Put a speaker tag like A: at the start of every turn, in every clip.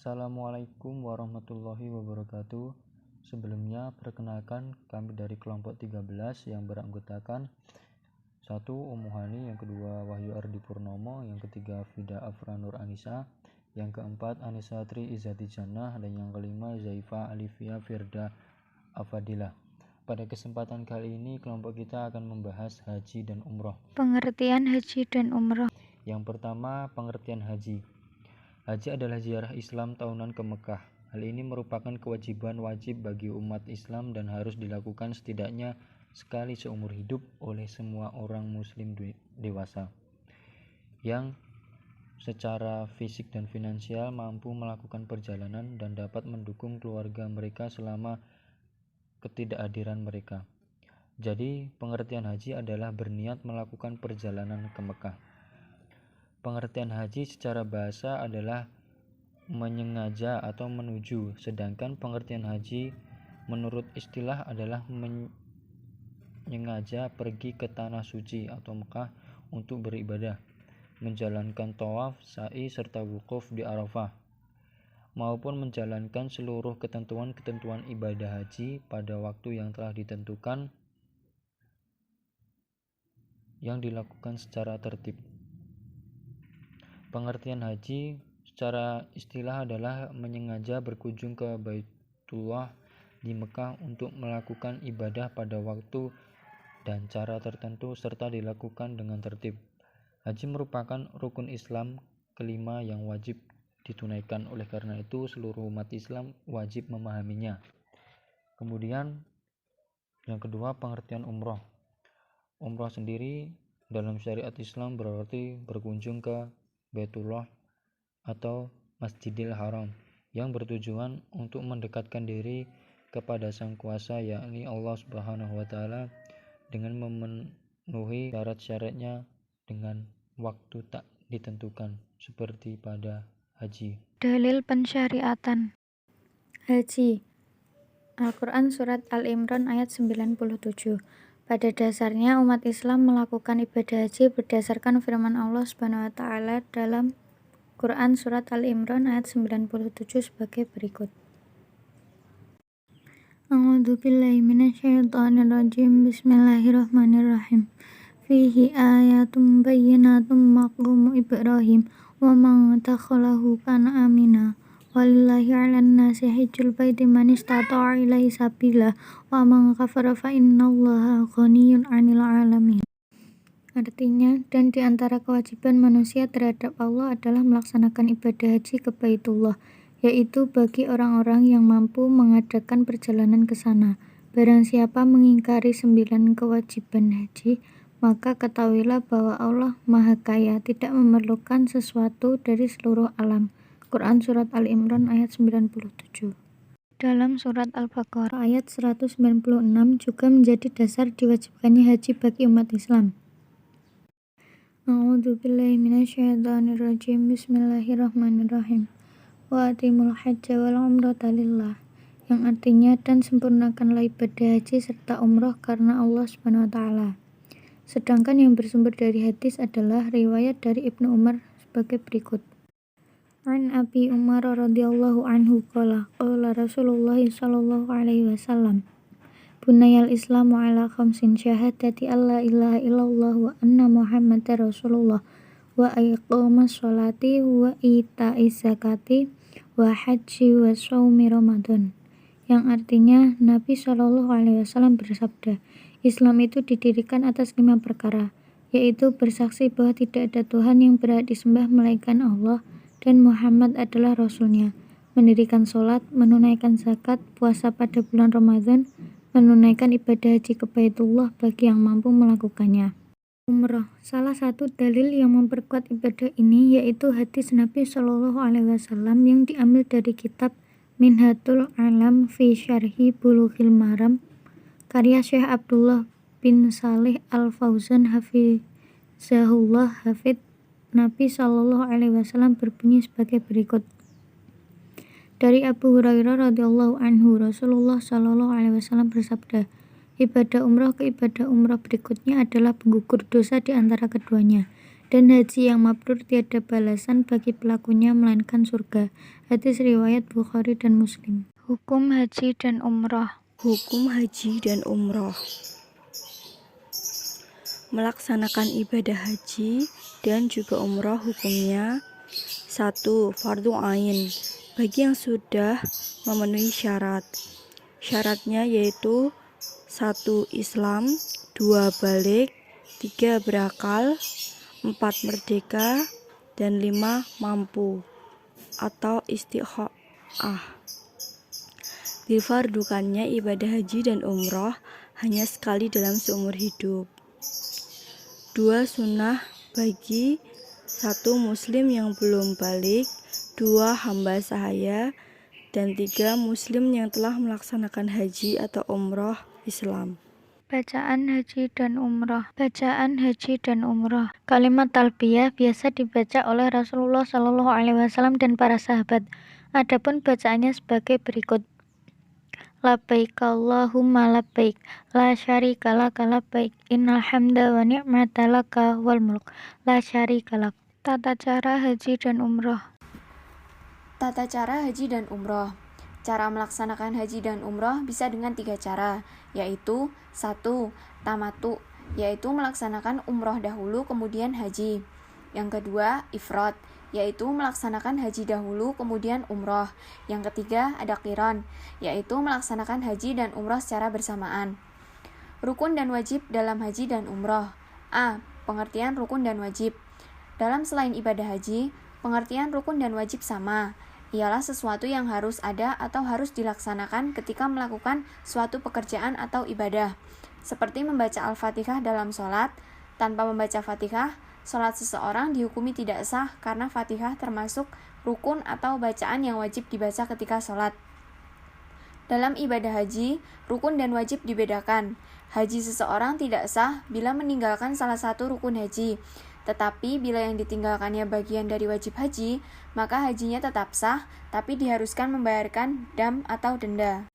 A: Assalamualaikum warahmatullahi wabarakatuh. Sebelumnya, perkenalkan kami dari kelompok 13 yang beranggotakan 1. Umuhani, yang kedua Wahyu Ardi Purnomo, yang ketiga Fida Afra Nur Anissa, yang keempat Anissa Tri Izzati Jannah, dan yang kelima Zaifa Alifia Firda Afadilah. Pada kesempatan kali ini kelompok kita akan membahas haji dan umroh.
B: Pengertian haji dan umroh.
A: Yang pertama, pengertian haji. Haji adalah ziarah Islam tahunan ke Mekah. Hal ini merupakan kewajiban wajib bagi umat Islam dan harus dilakukan setidaknya sekali seumur hidup oleh semua orang muslim dewasa yang secara fisik dan finansial mampu melakukan perjalanan dan dapat mendukung keluarga mereka selama ketidakhadiran mereka. Jadi, pengertian haji adalah berniat melakukan perjalanan ke Mekah. Pengertian haji secara bahasa adalah menyengaja atau menuju, sedangkan pengertian haji menurut istilah adalah menyengaja pergi ke tanah suci atau Mekah untuk beribadah, menjalankan tawaf, sa'i, serta wukuf di Arafah, maupun menjalankan seluruh ketentuan-ketentuan ibadah haji pada waktu yang telah ditentukan yang dilakukan secara tertib. Pengertian haji secara istilah adalah menyengaja berkunjung ke Baitullah di Mekah untuk melakukan ibadah pada waktu dan cara tertentu serta dilakukan dengan tertib. Haji merupakan rukun Islam kelima yang wajib ditunaikan, oleh karena itu seluruh umat Islam wajib memahaminya. Kemudian yang kedua, pengertian umroh. Umroh sendiri dalam syariat Islam berarti berkunjung ke Baitullah atau Masjidil Haram yang bertujuan untuk mendekatkan diri kepada Sang Kuasa, yakni Allah Subhanahu wa taala, dengan memenuhi syarat-syaratnya dengan waktu tak ditentukan seperti pada haji.
B: Dalil pensyariatan haji. Al-Quran Surat Al-Imran ayat 97. Pada dasarnya umat Islam melakukan ibadah haji berdasarkan firman Allah Subhanahu wa taala dalam Quran Surat Al-Imran ayat 97 sebagai berikut. A'udzu billahi minasyaitonir rajim. Bismillahirrahmanirrahim. Fihi ayatum bayyinatum maqamu Ibrahim wa man takhalahu kana amina. Walillahi 'alan nasi hajjul baiti man istata'a ilaihi sabila wa man kafara fa innallaha ghaniyyun 'anil 'alamin. Artinya, dan di antara kewajiban manusia terhadap Allah adalah melaksanakan ibadah haji ke Baitullah, yaitu bagi orang-orang yang mampu mengadakan perjalanan ke sana. Barang siapa mengingkari 9 kewajiban haji, maka ketahuilah bahwa Allah Maha Kaya, tidak memerlukan sesuatu dari seluruh alam. Quran Surat Al-Imran ayat 97. Dalam Surat Al-Baqarah ayat 196 juga menjadi dasar diwajibkannya haji bagi umat Islam. A'udzu billahi minasyaitonir rajim. Bismillahirrahmanirrahim. Wa atimul hajja wal umrata lillah, yang artinya dan sempurnakanlah ibadah haji serta umrah karena Allah Subhanahu wa taala. Sedangkan yang bersumber dari hadis adalah riwayat dari Ibnu Umar sebagai berikut. An Abi Umar radhiyallahu anhu qala Rasulullah sallallahu alaihi wasallam, Bunayal Islamu ala khamsin syahadati alla ilaha illallah wa anna Muhammadar Rasulullah wa iqamas sholati wa ita'iz zakati wa haji wa shaumi Ramadan, yang artinya Nabi Shallallahu alaihi wasallam bersabda, Islam itu didirikan atas 5 perkara, yaitu bersaksi bahwa tidak ada Tuhan yang berhak disembah melainkan Allah dan Muhammad adalah Rasulnya, mendirikan sholat, menunaikan zakat, puasa pada bulan Ramadan, menunaikan ibadah haji ke Baitullah bagi yang mampu melakukannya. Umrah. Salah satu dalil yang memperkuat ibadah ini yaitu hadis Nabi Shallallahu alaihi wasallam yang diambil dari kitab Minhatul Alam fi Syarhi Bulughil Maram karya Syekh Abdullah bin Saleh Al-Fauzan hafizahullah hafidh. Nabi Shallallahu alaihi wasallam berbunyi sebagai berikut. Dari Abu Hurairah radhiyallahu anhu, Rasulullah Shallallahu alaihi wasallam bersabda, ibadah umrah ke ibadah umrah berikutnya adalah penggugur dosa di antara keduanya, Dan haji yang mabrur tiada balasan bagi pelakunya melainkan surga. Hadis riwayat Bukhari dan Muslim. Hukum haji dan umrah.
C: Hukum haji dan umroh. Melaksanakan ibadah haji dan juga umroh hukumnya: 1. Fardu ain bagi yang sudah memenuhi syarat. Syaratnya yaitu 1. Islam, 2. Balik, 3. Berakal, 4. Merdeka, dan 5. Mampu atau istiqoah. Difardukannya ibadah haji dan umroh hanya sekali dalam seumur hidup. 2. Sunnah bagi 1. Muslim yang belum balik, 2. Hamba sahaya, dan 3. Muslim yang telah melaksanakan haji atau umroh Islam.
B: Bacaan haji dan umrah. Bacaan haji dan umrah. Kalimat talbiyah biasa dibaca oleh Rasulullah SAW dan para sahabat. Adapun bacaannya sebagai berikut: Labbaik Allahumma labbaik, la syarika laka labbaik, innal hamda wa ni'mata laka wal mulk, la syarika lak. Tata cara haji dan umrah.
D: Tata cara haji dan umroh. Cara melaksanakan haji dan umroh bisa dengan 3 cara, yaitu 1. Tamatu, yaitu melaksanakan umroh dahulu kemudian haji. Yang kedua, ifrad, yaitu melaksanakan haji dahulu kemudian umroh. Yang ketiga, ada qiran, yaitu melaksanakan haji dan umroh secara bersamaan. Rukun dan wajib dalam haji dan umroh. A. Pengertian rukun dan wajib. Dalam selain ibadah haji, pengertian rukun dan wajib sama, ialah sesuatu yang harus ada atau harus dilaksanakan ketika melakukan suatu pekerjaan atau ibadah, seperti membaca Al-Fatihah dalam sholat. Tanpa membaca Fatihah, sholat seseorang dihukumi tidak sah karena Fatihah termasuk rukun atau bacaan yang wajib dibaca ketika sholat. Dalam ibadah haji, rukun dan wajib dibedakan. Haji seseorang tidak sah bila meninggalkan salah satu rukun haji, tetapi bila yang ditinggalkannya bagian dari wajib haji, maka hajinya tetap sah, tapi diharuskan membayarkan dam atau denda.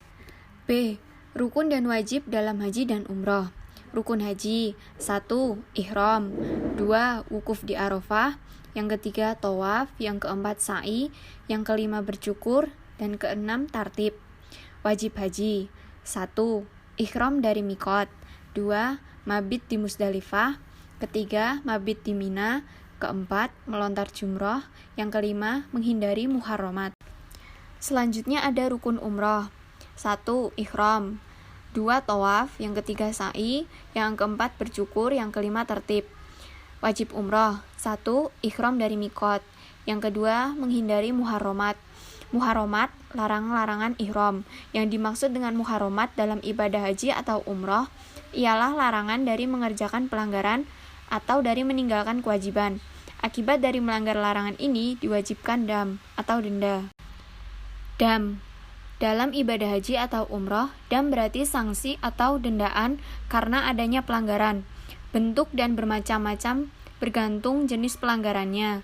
D: B. Rukun dan wajib dalam haji dan umroh. Rukun haji: 1. Ihram, 2. Wukuf di Arafah, yang ketiga tawaf, yang keempat sa'i, yang kelima bercukur, dan keenam tartib. Wajib haji: 1. Ihram dari mikot, 2. Mabit di Musdalifah, ketiga mabit di Mina, keempat melontar jumroh, yang kelima menghindari muharramat. Selanjutnya ada rukun umroh: 1. Ihram, 2. Tawaf, yang ketiga sa'i, yang keempat bercukur, yang kelima tertib. Wajib umroh: 1. Ihram dari mikot, yang kedua menghindari muharramat. Muharramat, larangan-larangan ihram. Yang dimaksud dengan muharramat dalam ibadah haji atau umroh ialah larangan dari mengerjakan pelanggaran atau dari meninggalkan kewajiban. Akibat dari melanggar larangan ini diwajibkan dam atau denda. Dam. Dalam ibadah haji atau umroh, dam berarti sanksi atau dendaan karena adanya pelanggaran. Bentuk dan bermacam-macam bergantung jenis pelanggarannya.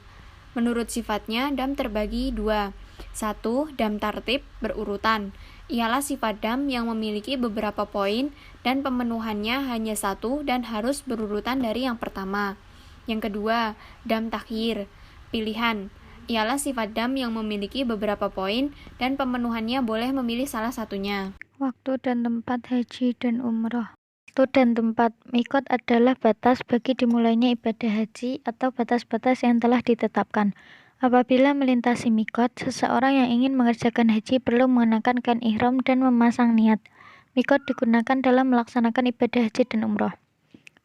D: Menurut sifatnya, dam terbagi 2. 1. Dam tartib berurutan, ialah sifat dam yang memiliki beberapa poin dan pemenuhannya hanya 1 dan harus berurutan dari yang pertama. Yang kedua, dam takhir, pilihan, ialah sifat dam yang memiliki beberapa poin dan pemenuhannya boleh memilih salah satunya.
B: Waktu dan tempat haji dan umrah. Waktu dan tempat. Mikot adalah batas bagi dimulainya ibadah haji atau batas-batas yang telah ditetapkan. Apabila melintasi mikot, seseorang yang ingin mengerjakan haji perlu mengenakan kain ihram dan memasang niat. Mikot digunakan dalam melaksanakan ibadah haji dan umroh.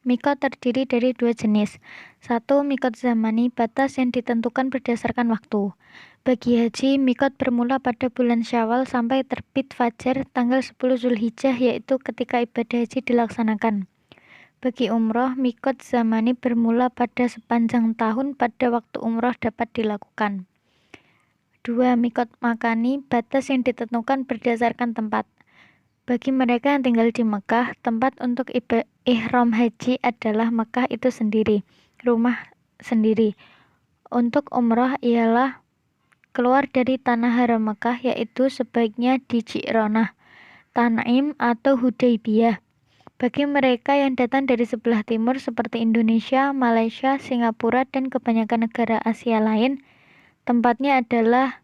B: Mikot terdiri dari 2 jenis. 1. Mikot zamani, batas yang ditentukan berdasarkan waktu. Bagi haji, mikot bermula pada bulan Syawal sampai terbit fajar tanggal 10 Zulhijjah, yaitu ketika ibadah haji dilaksanakan. Bagi umroh, mikot zamani bermula pada sepanjang tahun pada waktu umroh dapat dilakukan. 2. Mikot makani, batas yang ditentukan berdasarkan tempat. Bagi mereka yang tinggal di Mekah, tempat untuk ihram haji adalah Mekah itu sendiri, rumah sendiri. Untuk umroh ialah keluar dari tanah haram Mekah, yaitu sebaiknya di Ji'ronah, Tan'im atau Hudaybiyah. Bagi mereka yang datang dari sebelah timur seperti Indonesia, Malaysia, Singapura, dan kebanyakan negara Asia lain, tempatnya adalah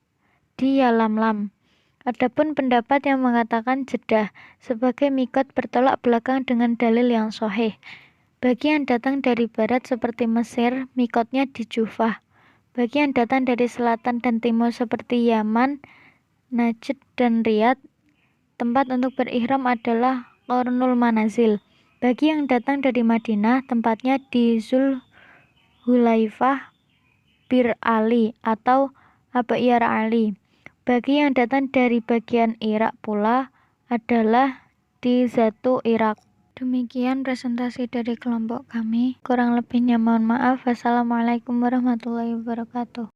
B: di Yalamlam. Adapun pendapat yang mengatakan Jeddah sebagai mikot bertolak belakang dengan dalil yang sahih. Bagi yang datang dari barat seperti Mesir, mikotnya di Jufah. Bagi yang datang dari selatan dan timur seperti Yaman, Najd, dan Riyadh, tempat untuk berihram adalah Qarnul Manazil. Bagi yang datang dari Madinah, tempatnya di Zulhulaifah, Bir Ali atau Abyar Ali. Bagi yang datang dari bagian Irak pula adalah di Zatu Irak. Demikian presentasi dari kelompok kami. Kurang lebihnya mohon maaf. Wassalamualaikum warahmatullahi wabarakatuh.